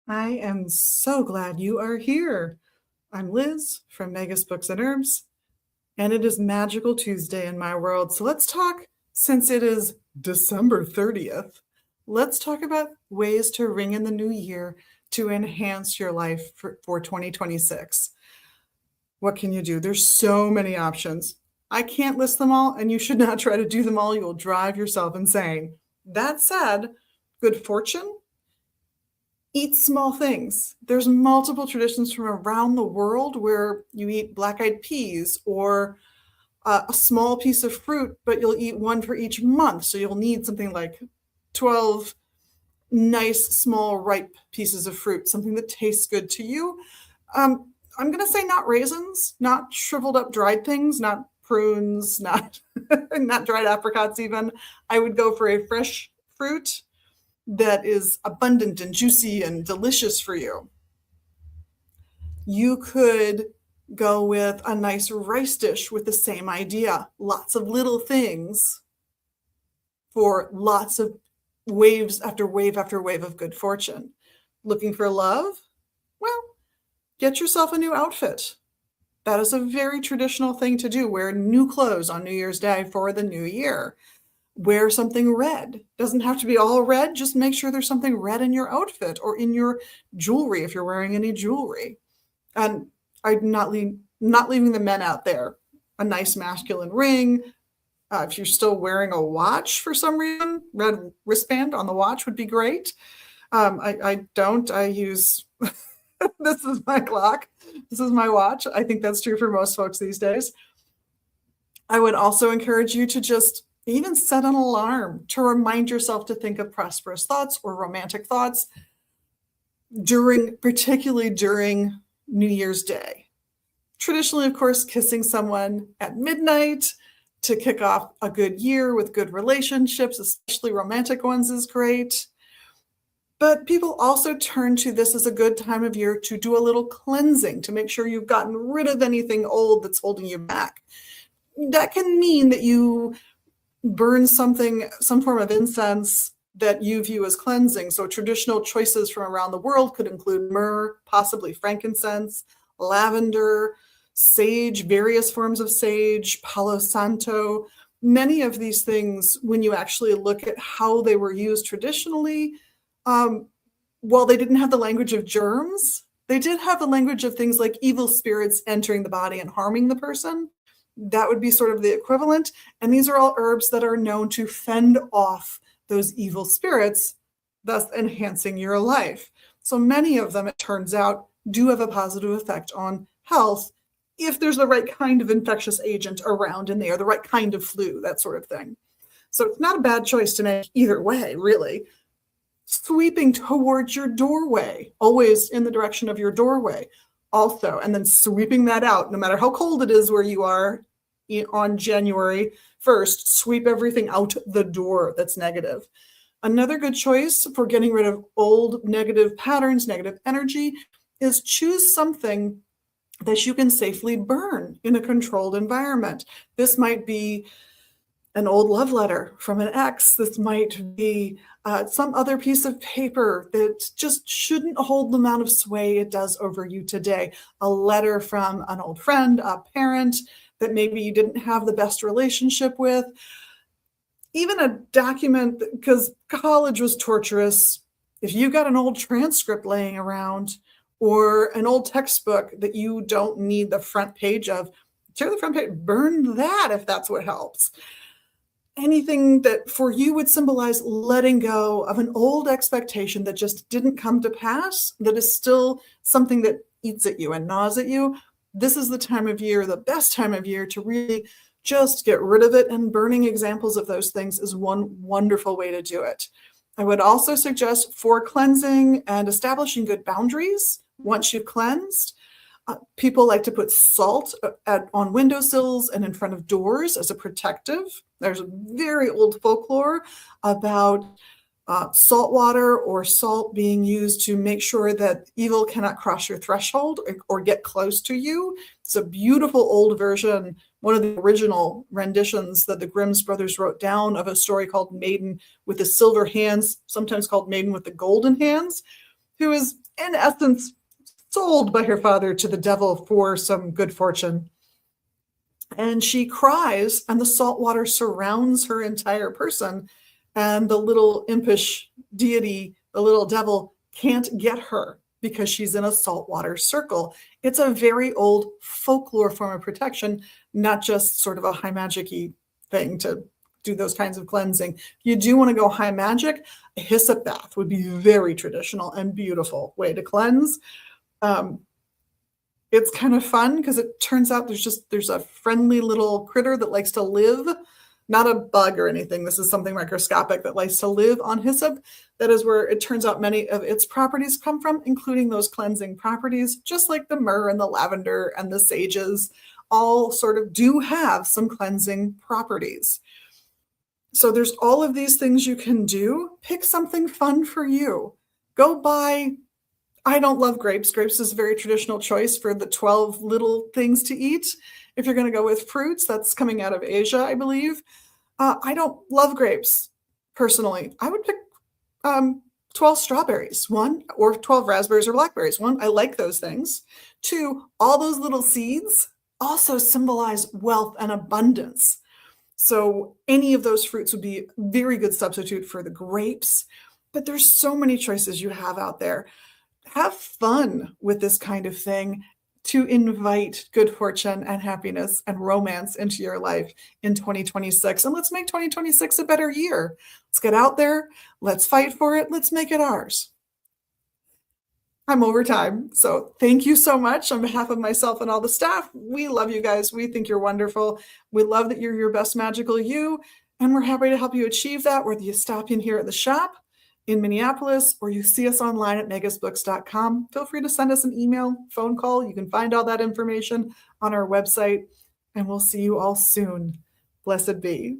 I am so glad you are here. I'm Liz from Megas Books and Herbs, and it is Magical Tuesday in my world. So let's talk, since it is December 30th, let's talk about ways to ring in the new year to enhance your life for 2026. What can you do? There's so many options. I can't list them all, and you should not try to do them all. You will drive yourself insane. That said, good fortune, eat small things. There's multiple traditions from around the world where you eat black-eyed peas or a small piece of fruit, but you'll eat one for each month. So you'll need something like 12 nice, small, ripe pieces of fruit, something that tastes good to you. I'm going to say not raisins, not shriveled up dried things, not prunes, not not dried apricots even. I would go for a fresh fruit that is abundant and juicy and delicious for you. You could go with a nice rice dish with the same idea. Lots of little things for lots of waves after wave after wave of good fortune. Looking for love? Well, get yourself a new outfit. That is a very traditional thing to do. Wear new clothes on New Year's Day for the new year. Wear something red. Doesn't have to be all red. Just make sure there's something red in your outfit or in your jewelry if you're wearing any jewelry. And I'm not leaving the men out there. A nice masculine ring. If you're still wearing a watch for some reason, red wristband on the watch would be great. I don't. I use, this is my clock. This is my watch. I think that's true for most folks these days. I would also encourage you to just even set an alarm to remind yourself to think of prosperous thoughts or romantic thoughts particularly during New Year's Day. Traditionally, of course, kissing someone at midnight to kick off a good year with good relationships, especially romantic ones, is great. But people also turn to this as a good time of year to do a little cleansing, to make sure you've gotten rid of anything old that's holding you back. That can mean that you burn some form of incense that you view as cleansing. So traditional choices from around the world could include myrrh, possibly frankincense, lavender, sage, various forms of sage, Palo Santo. Many of these things, when you actually look at how they were used traditionally, while they didn't have the language of germs, they did have the language of things like evil spirits entering the body and harming the person. That would be sort of the equivalent. And these are all herbs that are known to fend off those evil spirits, thus enhancing your life. So many of them, it turns out, do have a positive effect on health if there's the right kind of infectious agent around in there, the right kind of flu, that sort of thing. So it's not a bad choice to make either way, really. Sweeping towards your doorway, always in the direction of your doorway also, and then sweeping that out, no matter how cold it is where you are on January 1st, sweep everything out the door that's negative. Another good choice for getting rid of old negative patterns, negative energy, is choose something that you can safely burn in a controlled environment. This might be an old love letter from an ex. This might be some other piece of paper that just shouldn't hold the amount of sway it does over you today. A letter from an old friend, a parent that maybe you didn't have the best relationship with. Even a document, because college was torturous. If you got an old transcript laying around or an old textbook that you don't need the front page of, tear the front page, burn that if that's what helps. Anything that for you would symbolize letting go of an old expectation that just didn't come to pass, that is still something that eats at you and gnaws at you. This is the time of year, the best time of year, to really just get rid of it, and burning examples of those things is one wonderful way to do it. I would also suggest, for cleansing and establishing good boundaries once you've cleansed, people like to put salt on windowsills and in front of doors as a protective. There's a very old folklore about salt water or salt being used to make sure that evil cannot cross your threshold or get close to you. It's a beautiful old version, one of the original renditions that the Grimm's brothers wrote down, of a story called Maiden with the Silver Hands, sometimes called Maiden with the Golden Hands. who is, in essence, sold by her father to the devil for some good fortune. And she cries, and the salt water surrounds her entire person. And the little impish deity, the little devil, can't get her because she's in a saltwater circle. It's a very old folklore form of protection, not just sort of a high magic-y thing to do those kinds of cleansing. If you do want to go high magic, a hyssop bath would be very traditional and beautiful way to cleanse. It's kind of fun because it turns out there's a friendly little critter that likes to live, not a bug or anything. This is something microscopic that likes to live on hyssop. That is where it turns out many of its properties come from, including those cleansing properties, just like the myrrh and the lavender and the sages all sort of do have some cleansing properties. So there's all of these things you can do. Pick something fun for you. Go buy, I don't love grapes. Grapes is a very traditional choice for the 12 little things to eat. If you're going to go with fruits, that's coming out of Asia, I believe. I don't love grapes personally. I would pick 12 strawberries, one, or 12 raspberries or blackberries. One, I like those things. Two, all those little seeds also symbolize wealth and abundance. So any of those fruits would be a very good substitute for the grapes. But there's so many choices you have out there. Have fun with this kind of thing to invite good fortune and happiness and romance into your life in 2026. And let's make 2026 a better year. Let's get out there. Let's fight for it. Let's make it ours. I'm over time. So thank you so much on behalf of myself and all the staff. We love you guys. We think you're wonderful. We love that you're your best magical you. And we're happy to help you achieve that, whether you stop in here at the shop in Minneapolis or you see us online at magisbooks.com. Feel free to send us an email, phone call. You can find all that information on our website. And we'll see you all soon. Blessed be.